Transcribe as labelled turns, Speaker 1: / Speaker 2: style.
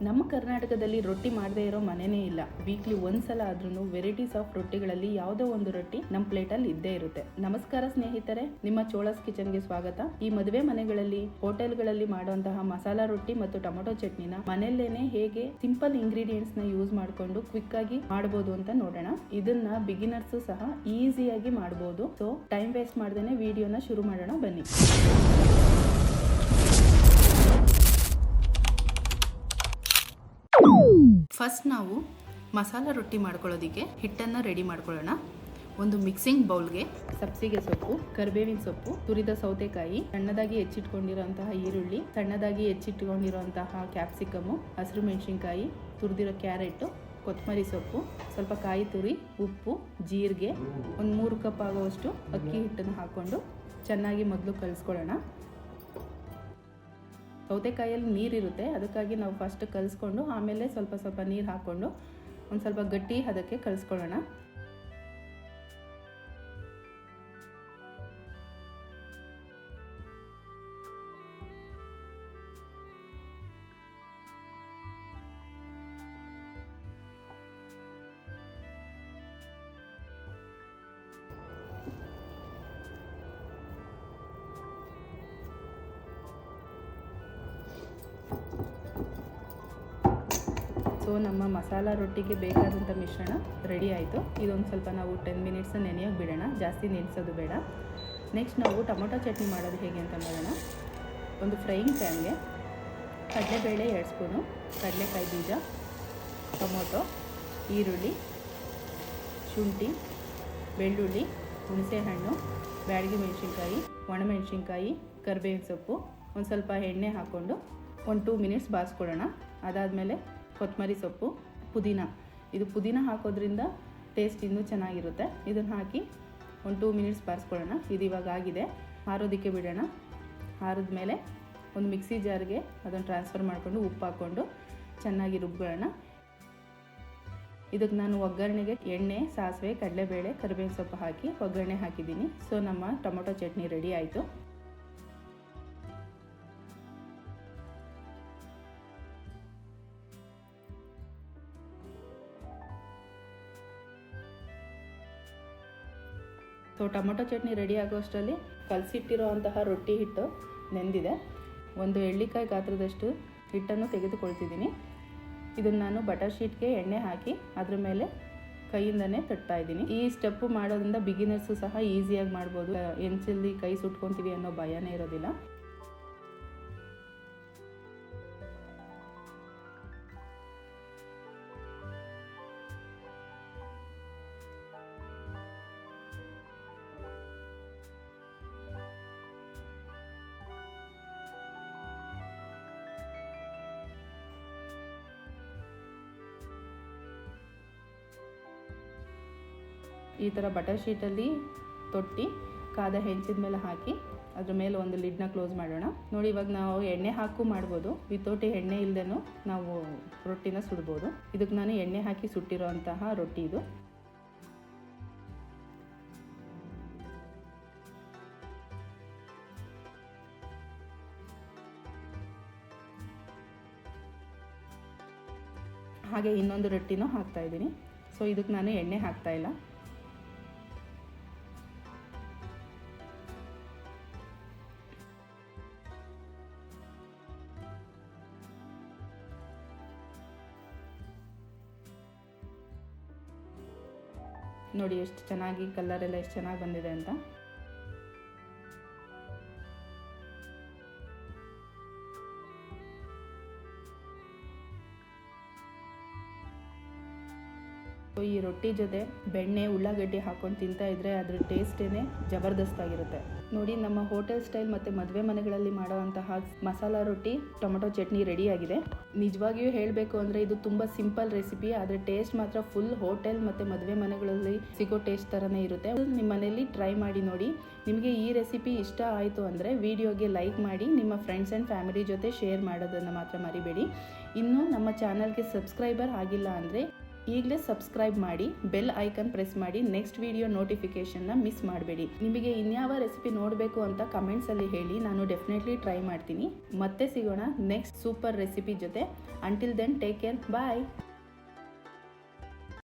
Speaker 1: ನಮ್ಮ ಕರ್ನಾಟಕದಲ್ಲಿ ರೊಟ್ಟಿ ಮಾಡದೇ ಇರೋ ಮನೆನೇ ಇಲ್ಲ. ವೀಕ್ಲಿ ಒಂದ್ಸಲ ಆದ್ರೂ ವೆರೈಟೀಸ್ ಆಫ್ ರೊಟ್ಟಿಗಳಲ್ಲಿ ಯಾವುದೋ ಒಂದು ರೊಟ್ಟಿ ನಮ್ಮ ಪ್ಲೇಟಲ್ಲಿ ಇದ್ದೇ ಇರುತ್ತೆ. ನಮಸ್ಕಾರ ಸ್ನೇಹಿತರೆ, ನಿಮ್ಮ ಚೋಳಸ್ ಕಿಚನ್ಗೆ ಸ್ವಾಗತ. ಈ ಮದುವೆ ಮನೆಗಳಲ್ಲಿ, ಹೋಟೆಲ್ಗಳಲ್ಲಿ ಮಾಡುವಂತಹ ಮಸಾಲಾ ರೊಟ್ಟಿ ಮತ್ತು ಟೊಮೊಟೊ ಚಟ್ನಿನ ಮನೆಯಲ್ಲೇನೆ ಹೇಗೆ ಸಿಂಪಲ್ ಇಂಗ್ರೀಡಿಯೆಂಟ್ಸ್ ನ ಯೂಸ್ ಮಾಡಿಕೊಂಡು ಕ್ವಿಕ್ ಆಗಿ ಮಾಡಬಹುದು ಅಂತ ನೋಡೋಣ. ಇದನ್ನ ಬಿಗಿನರ್ಸ್ ಸಹ ಈಸಿಯಾಗಿ ಮಾಡಬಹುದು. ಸೊ ಟೈಮ್ ವೇಸ್ಟ್ ಮಾಡ್ದೇನೆ ವಿಡಿಯೋನ ಶುರು ಮಾಡೋಣ ಬನ್ನಿ. ಫಸ್ಟ್ ನಾವು ಮಸಾಲ ರೊಟ್ಟಿ ಮಾಡ್ಕೊಳ್ಳೋದಕ್ಕೆ ಹಿಟ್ಟನ್ನು ರೆಡಿ ಮಾಡ್ಕೊಳ್ಳೋಣ. ಒಂದು ಮಿಕ್ಸಿಂಗ್ ಬೌಲ್ಗೆ ಸಬ್ಸಿಗೆ ಸೊಪ್ಪು, ಕರಿಬೇವಿನ ಸೊಪ್ಪು, ತುರಿದ ಸೌತೆಕಾಯಿ, ಸಣ್ಣದಾಗಿ ಹೆಚ್ಚಿಟ್ಕೊಂಡಿರುವಂತಹ ಈರುಳ್ಳಿ, ಸಣ್ಣದಾಗಿ ಹೆಚ್ಚಿಟ್ಕೊಂಡಿರುವಂತಹ ಕ್ಯಾಪ್ಸಿಕಮು, ಹಸಿರು ಮೆಣಸಿನ್ಕಾಯಿ, ತುರಿದಿರೋ ಕ್ಯಾರೆಟು, ಕೊತ್ತಂಬರಿ ಸೊಪ್ಪು, ಸ್ವಲ್ಪ ಕಾಯಿ ತುರಿ, ಉಪ್ಪು, ಜೀರಿಗೆ, ಒಂದು 3 ಕಪ್ ಆಗುವಷ್ಟು ಅಕ್ಕಿ ಹಿಟ್ಟನ್ನು ಹಾಕ್ಕೊಂಡು ಚೆನ್ನಾಗಿ ಮೊದಲು ಕಲಿಸ್ಕೊಳ್ಳೋಣ. ಸೌತೆಕಾಯಲ್ಲಿ ನೀರಿರುತ್ತೆ, ಅದಕ್ಕಾಗಿ ನಾವು ಫಸ್ಟ್ ಕಲಿಸ್ಕೊಂಡು ಆಮೇಲೆ ಸ್ವಲ್ಪ ನೀರು ಹಾಕ್ಕೊಂಡು ಒಂದು ಸ್ವಲ್ಪ ಗಟ್ಟಿ ಅದಕ್ಕೆ ಕಲಿಸ್ಕೊಳ್ಳೋಣ. ಸೊ ನಮ್ಮ ಮಸಾಲ ರೊಟ್ಟಿಗೆ ಬೇಕಾದಂಥ ಮಿಶ್ರಣ ರೆಡಿ ಆಯಿತು. ಇದೊಂದು ಸ್ವಲ್ಪ ನಾವು 10 ಮಿನಿಟ್ಸ್ ನೆನೆಯೋಕೆ ಬಿಡೋಣ, ಜಾಸ್ತಿ ನೆನೆಸೋದು ಬೇಡ. ನೆಕ್ಸ್ಟ್ ನಾವು ಟೊಮೊಟೊ ಚಟ್ನಿ ಮಾಡೋದು ಹೇಗೆ ಅಂತ ನೋಡೋಣ. ಒಂದು ಫ್ರೈಯಿಂಗ್ ಪ್ಯಾನ್ಗೆ ಕಡಲೆಬೇಳೆ 2 ಸ್ಪೂನು, ಕಡಲೆಕಾಯಿ ಬೀಜ, ಟೊಮೊಟೊ, ಈರುಳ್ಳಿ, ಶುಂಠಿ, ಬೆಳ್ಳುಳ್ಳಿ, ಹುಣಸೆಹಣ್ಣು, ಬ್ಯಾಡಗಿ ಮೆಣಸಿನ್ಕಾಯಿ, ಒಣಮೆಣಸಿನ್ಕಾಯಿ, ಕರಿಬೇವಿನ ಸೊಪ್ಪು, ಒಂದು ಸ್ವಲ್ಪ ಎಣ್ಣೆ ಹಾಕ್ಕೊಂಡು ಒಂದು 2 ಮಿನಿಟ್ಸ್ ಬಾರಿಸ್ಕೊಳ್ಳೋಣ. ಅದಾದಮೇಲೆ ಕೊತ್ತಂಬರಿ ಸೊಪ್ಪು, ಪುದೀನ, ಇದು ಪುದೀನ ಹಾಕೋದ್ರಿಂದ ಟೇಸ್ಟ್ ಇನ್ನೂ ಚೆನ್ನಾಗಿರುತ್ತೆ. ಇದನ್ನು ಹಾಕಿ ಒಂದು 2 ಮಿನಿಟ್ಸ್ ಬಾರಿಸ್ಕೊಳ್ಳೋಣ. ಇದು ಇವಾಗ ಆಗಿದೆ, ಆರೋದಕ್ಕೆ ಬಿಡೋಣ. ಆರಿದ್ಮೇಲೆ ಒಂದು ಮಿಕ್ಸಿ ಜಾರ್ಗೆ ಅದನ್ನು ಟ್ರಾನ್ಸ್ಫರ್ ಮಾಡಿಕೊಂಡು ಉಪ್ಪು ಹಾಕ್ಕೊಂಡು ಚೆನ್ನಾಗಿ ರುಬ್ಕೊಳ್ಳೋಣ. ಇದಕ್ಕೆ ನಾನು ಒಗ್ಗರಣೆಗೆ ಎಣ್ಣೆ, ಸಾಸಿವೆ, ಕಡಲೆಬೇಳೆ, ಕರಿಬೇವಿನ ಸೊಪ್ಪು ಹಾಕಿ ಒಗ್ಗರಣೆ ಹಾಕಿದ್ದೀನಿ. ಸೊ ನಮ್ಮ ಟೊಮೊಟೊ ಚಟ್ನಿ ರೆಡಿ ಆಯಿತು. ಸೊ ಟೊಮೊಟೊ ಚಟ್ನಿ ರೆಡಿ ಆಗೋಷ್ಟರಲ್ಲಿ ಕಲಸಿಟ್ಟಿರುವಂತಹ ರೊಟ್ಟಿ ಹಿಟ್ಟು ನೆಂದಿದೆ. ಒಂದು ಎಳ್ಳಿಕಾಯಿ ಗಾತ್ರದಷ್ಟು ಹಿಟ್ಟನ್ನು ತೆಗೆದುಕೊಳ್ತಿದ್ದೀನಿ. ಇದನ್ನು ನಾನು ಬಟರ್ ಶೀಟ್ಗೆ ಎಣ್ಣೆ ಹಾಕಿ ಅದ್ರ ಮೇಲೆ ಕೈಯಿಂದನೇ ತಟ್ತಾ ಇದ್ದೀನಿ. ಈ ಸ್ಟೆಪ್ಪು ಮಾಡೋದ್ರಿಂದ ಬಿಗಿನರ್ಸು ಸಹ ಈಸಿಯಾಗಿ ಮಾಡ್ಬೋದು. ಹೆಂಚಲ್ಲಿ ಕೈ ಸುಟ್ಕೊತೀವಿ ಅನ್ನೋ ಭಯನೇ ಇರೋದಿಲ್ಲ. ಈ ಥರ ಬಟರ್ ಶೀಟಲ್ಲಿ ತೊಟ್ಟಿ ಕಾದ ಹೆಂಚಿದ ಮೇಲೆ ಹಾಕಿ ಅದ್ರ ಮೇಲೆ ಒಂದು ಲಿಡ್ನ ಕ್ಲೋಸ್ ಮಾಡೋಣ. ನೋಡಿ, ಇವಾಗ ನಾವು ಎಣ್ಣೆ ಹಾಕು ಮಾಡ್ಬೋದು, ವಿತೌಟ್ ಎಣ್ಣೆ ಇಲ್ಲದೇನೂ ನಾವು ರೊಟ್ಟಿನ ಸುಡ್ಬೋದು. ಇದಕ್ಕೆ ನಾನು ಎಣ್ಣೆ ಹಾಕಿ ಸುಟ್ಟಿರೋ ಅಂತಹ ರೊಟ್ಟಿ ಇದು. ಹಾಗೆ ಇನ್ನೊಂದು ರೊಟ್ಟಿನೂ ಹಾಕ್ತಾ ಇದ್ದೀನಿ. ಸೊ ಇದಕ್ಕೆ ನಾನು ಎಣ್ಣೆ ಹಾಕ್ತಾ ಇಲ್ಲ. ನೋಡಿ ಎಷ್ಟು ಚೆನ್ನಾಗಿ ಕಲರ್ ಎಲ್ಲ ಎಷ್ಟು ಚೆನ್ನಾಗಿ ಬಂದಿದೆ ಅಂತ. ಈ ರೊಟ್ಟಿ ಜೊತೆ ಬೆಣ್ಣೆ, ಉಳ್ಳಾಗಡ್ಡಿ ಹಾಕೊಂಡು ತಿಂತಾ ಇದ್ರೆ ಅದ್ರ ಟೇಸ್ಟೇನೆ ಜಬರ್ದಸ್ತ್ ಆಗಿರುತ್ತೆ. ನೋಡಿ, ನಮ್ಮ ಹೋಟೆಲ್ ಸ್ಟೈಲ್ ಮತ್ತು ಮದುವೆ ಮನೆಗಳಲ್ಲಿ ಮಾಡುವಂತಹ ಮಸಾಲ ರೊಟ್ಟಿ ಟೊಮೊಟೊ ಚಟ್ನಿ ರೆಡಿ ಆಗಿದೆ. ನಿಜವಾಗಿಯೂ ಹೇಳಬೇಕು ಅಂದರೆ ಇದು ತುಂಬ ಸಿಂಪಲ್ ರೆಸಿಪಿ, ಆದರೆ ಟೇಸ್ಟ್ ಮಾತ್ರ ಫುಲ್ ಹೋಟೆಲ್ ಮತ್ತು ಮದುವೆ ಮನೆಗಳಲ್ಲಿ ಸಿಗೋ ಟೇಸ್ಟ್ ಥರನೇ ಇರುತ್ತೆ. ನಿಮ್ಮ ಮನೆಯಲ್ಲಿ ಟ್ರೈ ಮಾಡಿ ನೋಡಿ. ನಿಮಗೆ ಈ ರೆಸಿಪಿ ಇಷ್ಟ ಆಯಿತು ಅಂದರೆ ವಿಡಿಯೋಗೆ ಲೈಕ್ ಮಾಡಿ, ನಿಮ್ಮ ಫ್ರೆಂಡ್ಸ್ ಆ್ಯಂಡ್ ಫ್ಯಾಮಿಲಿ ಜೊತೆ ಶೇರ್ ಮಾಡೋದನ್ನು ಮಾತ್ರ ಮರಿಬೇಡಿ. ಇನ್ನು ನಮ್ಮ ಚಾನಲ್ಗೆ ಸಬ್ಸ್ಕ್ರೈಬರ್ ಆಗಿಲ್ಲ ಅಂದರೆ ಈಗಲೇ ಸಬ್ಸ್ಕ್ರೈಬ್ ಮಾಡಿ, ಬೆಲ್ ಐಕನ್ ಪ್ರೆಸ್ ಮಾಡಿ, ನೆಕ್ಸ್ಟ್ ವಿಡಿಯೋ ನೋಟಿಫಿಕೇಷನ್ನ ಮಿಸ್ ಮಾಡಬೇಡಿ. ನಿಮಗೆ ಇನ್ಯಾವ ರೆಸಿಪಿ ನೋಡಬೇಕು ಅಂತ ಕಮೆಂಟ್ಸಲ್ಲಿ ಹೇಳಿ, ನಾನು ಡೆಫಿನೆಟ್ಲಿ ಟ್ರೈ ಮಾಡ್ತೀನಿ. ಮತ್ತೆ ಸಿಗೋಣ ನೆಕ್ಸ್ಟ್ ಸೂಪರ್ ರೆಸಿಪಿ ಜೊತೆ. ಅಂಟಿಲ್ ದೆನ್ ಟೇಕ್ ಕೇರ್, ಬಾಯ್.